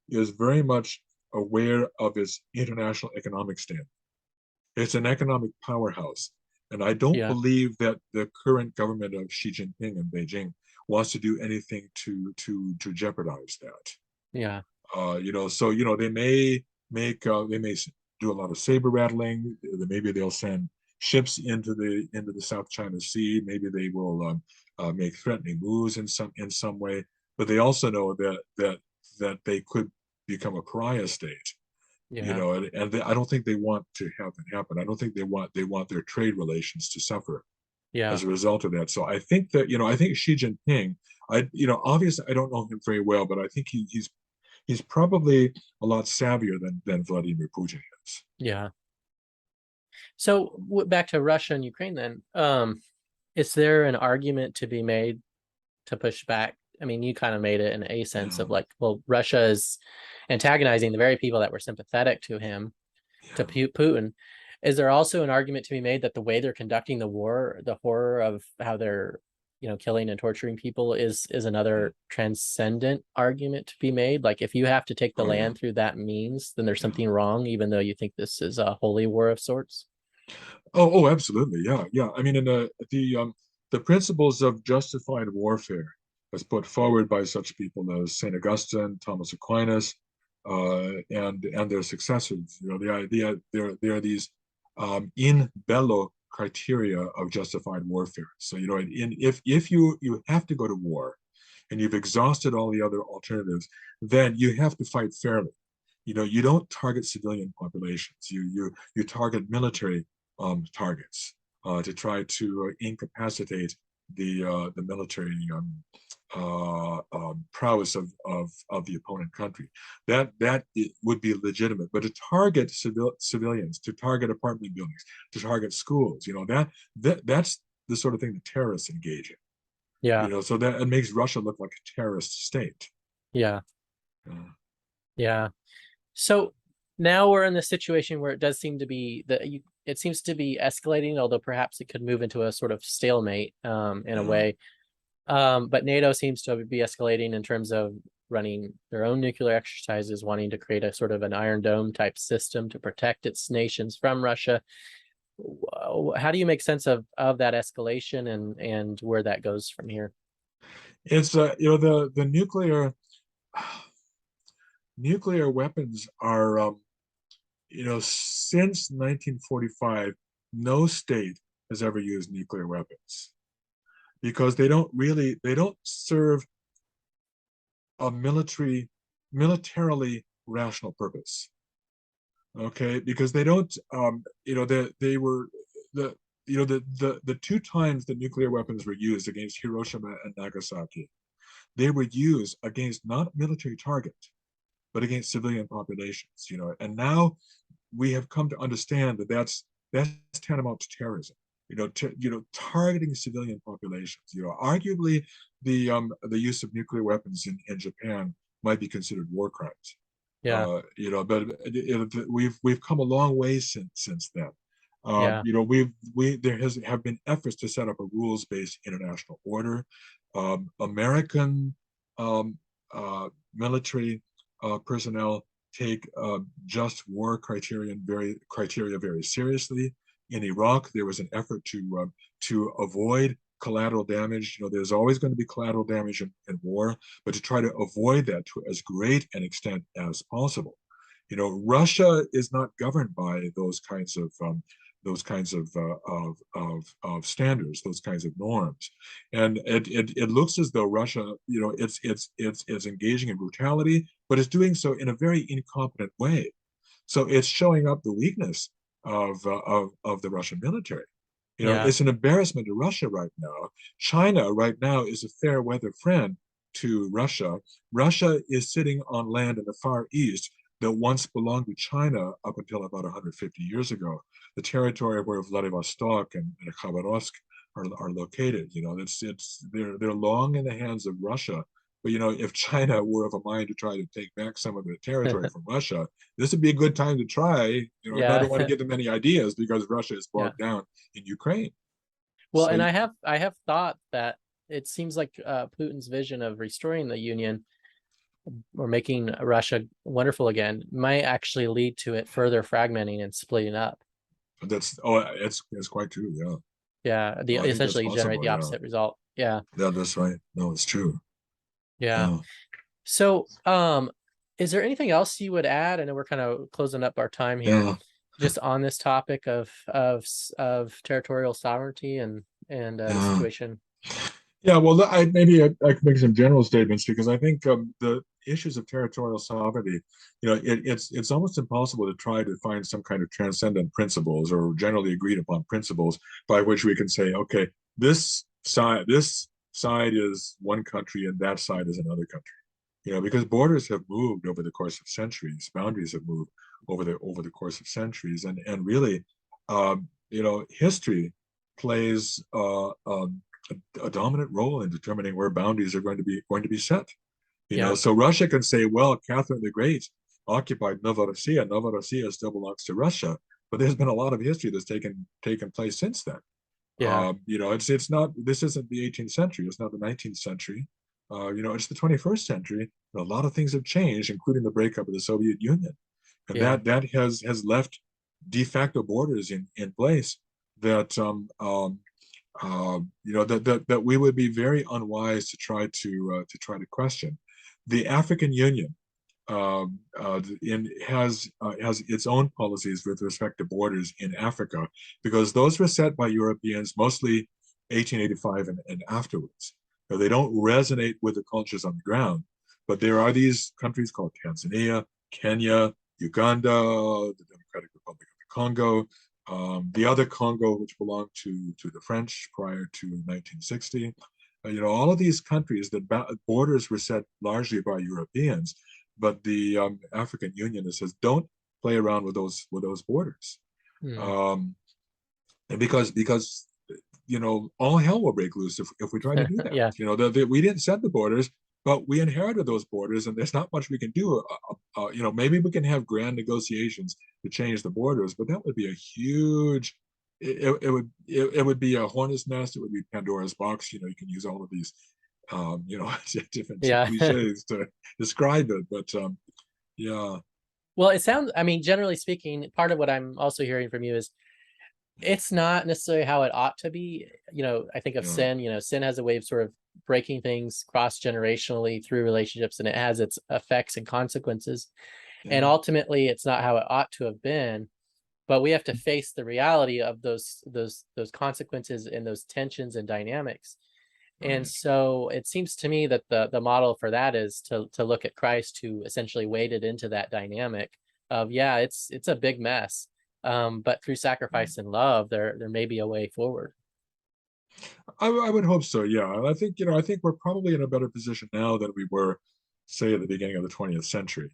is very much aware of its international economic standing. It's an economic powerhouse. And I don't Yeah. believe that the current government of Xi Jinping in Beijing wants to do anything to jeopardize that. Yeah. You know, so you know they may do a lot of saber rattling. Maybe they'll send ships into the South China Sea. Maybe they will make threatening moves in some way. But they also know that they could become a pariah state. You Yeah. know, I don't think they want to have that happen. I don't think they want their trade relations to suffer Yeah. as a result of that. So I think that, you know, I think Xi Jinping, you know, obviously I don't know him very well, but I think he's probably a lot savvier than Vladimir Putin is. Yeah. So back to Russia and Ukraine then. Is there an argument to be made to push back? I mean, you kind of made it in a sense Yeah, of like, well, Russia is antagonizing the very people that were sympathetic to him, to yeah, Putin. Is there also an argument to be made that the way they're conducting the war, the horror of how they're, killing and torturing people is yeah. another transcendent argument to be made? Like if you have to take the Oh yeah, land through that means, then there's yeah. something wrong, even though you think this is a holy war of sorts. Oh, absolutely. Yeah, yeah. I mean, in the principles of justified warfare, as put forward by such people as Saint Augustine, Thomas Aquinas, and their successors. You know, the idea there are these in bello criteria of justified warfare. So you know, if you have to go to war, and you've exhausted all the other alternatives, then you have to fight fairly. You know, you don't target civilian populations. You target military targets to try to incapacitate the military prowess of the opponent country. That it would be legitimate, but to target civilians, to target apartment buildings, to target schools, that's the sort of thing that terrorists engage in. Yeah. So that it makes Russia look like a terrorist state. Yeah. Uh, Yeah. So now we're in the situation where it does seem to be that it seems to be escalating, although perhaps it could move into a sort of stalemate in a uh, way. But NATO seems to be escalating in terms of running their own nuclear exercises, wanting to create a sort of an Iron Dome type system to protect its nations from Russia. How do you make sense of that escalation and where that goes from here? it's the nuclear weapons are since 1945, no state has ever used nuclear weapons because they don't serve a militarily rational purpose. Okay, because they don't they were the the two times the nuclear weapons were used against Hiroshima and Nagasaki, they were used against not military targets but against civilian populations, and now we have come to understand that that's tantamount to terrorism. Targeting civilian populations. Arguably the use of nuclear weapons in Japan might be considered war crimes. Yeah. But we've come a long way since then. Yeah. We there have been efforts to set up a rules-based international order. American military personnel take just war criteria very seriously. In Iraq, there was an effort to avoid collateral damage. There's always going to be collateral damage in war, but to try to avoid that to as great an extent as possible. Russia is not governed by those kinds of standards, those kinds of norms, and it looks as though Russia, it's engaging in brutality, but it's doing so in a very incompetent way. So it's showing up the weakness of the Russian military. Yeah. It's an embarrassment to Russia right now. China right now is a fair weather friend to Russia. Russia is sitting on land in the Far East that once belonged to China up until about 150 years ago. The territory where Vladivostok and Khabarovsk are located. They're long in the hands of Russia. But if China were of a mind to try to take back some of the territory from Russia, this would be a good time to try. And I Yeah. don't want to get into many ideas because Russia is Yeah. bogged down in Ukraine. Well, So and I have thought that it seems like Putin's vision of restoring the union or making Russia wonderful again might actually lead to it further fragmenting and splitting up. it's quite true. Yeah, Yeah, the no, I think that's essentially generate possible. the Yeah, opposite result. Yeah, yeah, that's right. No, it's true. yeah. Yeah, So, is there anything else you would add? I know we're kind of closing up our time here, yeah, just on this topic of territorial sovereignty and the yeah. situation. Yeah, well, I could make some general statements because I think the issues of territorial sovereignty, it's almost impossible to try to find some kind of transcendent principles or generally agreed upon principles by which we can say, okay, this side is one country and that side is another country. Because borders have moved over the course of centuries, boundaries have moved over the course of centuries, and really, history plays a dominant role in determining where boundaries are going to be set. Yeah, So Russia can say, well, Catherine the Great occupied Novorossiya. Novorossiya still belongs to Russia, but there's been a lot of history that's taken place since then. yeah, It's not, this isn't the 18th century. It's not the 19th century. It's the 21st century. And a lot of things have changed, including the breakup of the Soviet Union, and yeah, that has left de facto borders in place that that we would be very unwise to try to question. The African Union has its own policies with respect to borders in Africa because those were set by Europeans mostly 1885 and afterwards. Now, they don't resonate with the cultures on the ground, but there are these countries called Tanzania, Kenya, Uganda, the Democratic Republic of the Congo, the other Congo, which belonged to the French prior to 1960, All of these countries, the borders were set largely by Europeans, but the African Union says don't play around with those borders, Hmm. um, and because all hell will break loose if we try to do that. Yeah. We didn't set the borders, but we inherited those borders, and there's not much we can do. Maybe we can have grand negotiations to change the borders, but that would be a huge. It would be a hornet's nest. It would be Pandora's box. You can use all of these, different Yeah. cliches to describe it, but yeah, Well, it sounds, I mean, generally speaking, part of what I'm also hearing from you is it's not necessarily how it ought to be. I think of yeah, sin, sin has a way of sort of breaking things cross generationally through relationships, and it has its effects and consequences. And yeah, ultimately, it's not how it ought to have been. But we have to face the reality of those consequences and those tensions and dynamics. And right. so it seems to me that the model for that is to look at Christ, who essentially waded into that dynamic of, yeah, it's a big mess. But through Right. sacrifice and love, there may be a way forward. I would hope so. Yeah, and I think we're probably in a better position now than we were, say, at the beginning of the 20th century.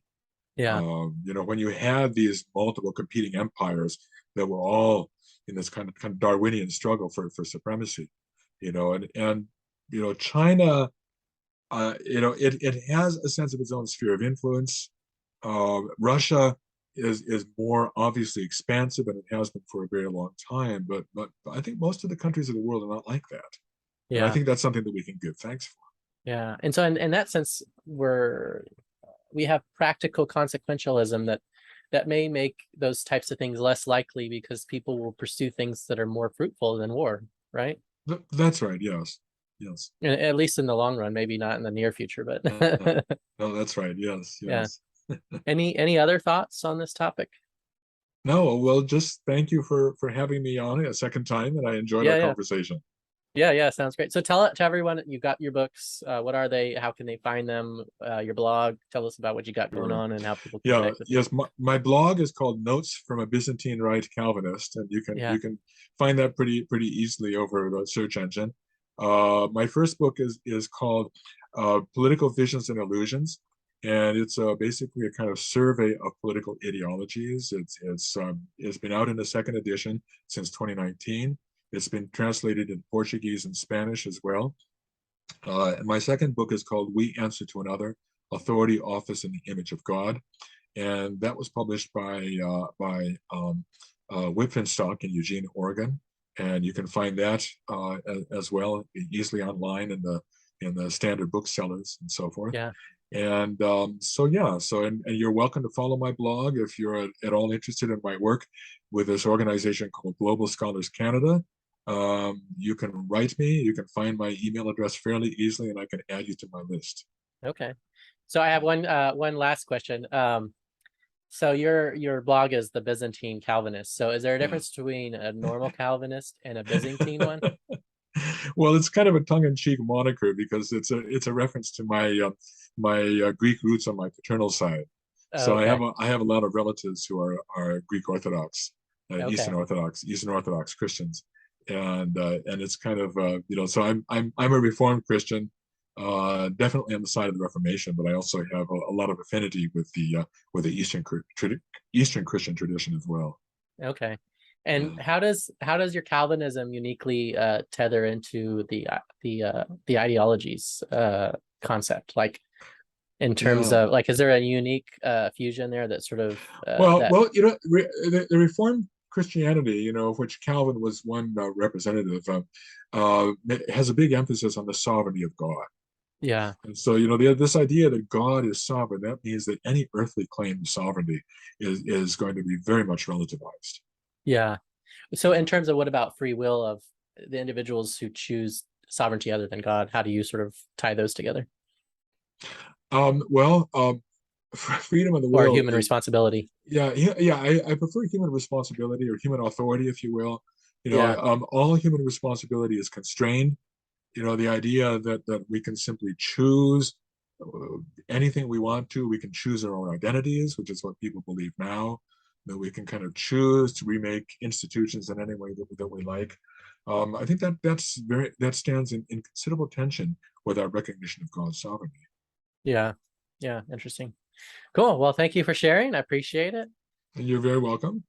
Yeah. When you had these multiple competing empires that were all in this kind of Darwinian struggle for supremacy, and China, it has a sense of its own sphere of influence. Russia is more obviously expansive, and it has been for a very long time. But I think most of the countries of the world are not like that, and I Yeah. think that's something that we can give thanks for. Yeah. And so in that sense, we have practical consequentialism that may make those types of things less likely because people will pursue things that are more fruitful than war, right? That's right. Yes. Yes. At least in the long run, maybe not in the near future, but Uh, no, that's right. Yes. yeah. Yes. Any other thoughts on this topic? No, well, just thank you for having me on a second time, and I enjoyed Yeah, our yeah. conversation. Yeah, sounds great. So tell it to everyone, you got your books. What are they? How can they find them? Your blog. Tell us about what you got going Sure. on and how people can Yeah, connect with you. yes, my blog is called Notes from a Byzantine Rite Calvinist, and you can Yeah. you can find that pretty easily over the search engine. My first book is called Political Visions and Illusions, and it's basically a kind of survey of political ideologies. It's been out in the second edition since 2019. It's been translated in Portuguese and Spanish as well. And my second book is called We Answer to Another: Authority, Office, and the Image of God, and that was published by Whitfinstock in Eugene, Oregon. And you can find that as well easily online in the standard booksellers and so forth. Yeah. And so yeah, and you're welcome to follow my blog if you're at all interested in my work with this organization called Global Scholars Canada. You can write me. You can find my email address fairly easily, and I can add you to my list. Okay. So I have one last question. So your blog is the Byzantine Calvinist. So is there a Yeah. difference between a normal Calvinist and a Byzantine one? Well, it's kind of a tongue-in-cheek moniker because it's a reference to my Greek roots on my paternal side. Oh, So okay. I have a lot of relatives who are Greek Orthodox, Okay. Eastern Orthodox Christians, and it's kind of so I'm a Reformed Christian, definitely on the side of the Reformation, but I also have a lot of affinity with the Eastern Christian tradition as well. Okay. And Yeah. how does your Calvinism uniquely tether into the ideologies concept? Like in terms Yeah. of like, is there a unique fusion there that sort of Well, that well, the Reformed Christianity, of which Calvin was one representative, has a big emphasis on the sovereignty of God. yeah, And so, this idea that God is sovereign, that means that any earthly claim to sovereignty is going to be very much relativized. yeah. So in Yeah. terms of what about free will of the individuals who choose sovereignty other than God, how do you sort of tie those together? Well, freedom of the Or will human is, responsibility? yeah, yeah, yeah. I prefer human responsibility or human authority, if you will. Yeah, All human responsibility is constrained. The idea that we can simply choose anything we want to. We can choose our own identities, which is what people believe now. That we can kind of choose to remake institutions in any way that we like. I think that stands in considerable tension with our recognition of God's sovereignty. Yeah. Yeah. Interesting. Cool. Well, thank you for sharing. I appreciate it. And you're very welcome.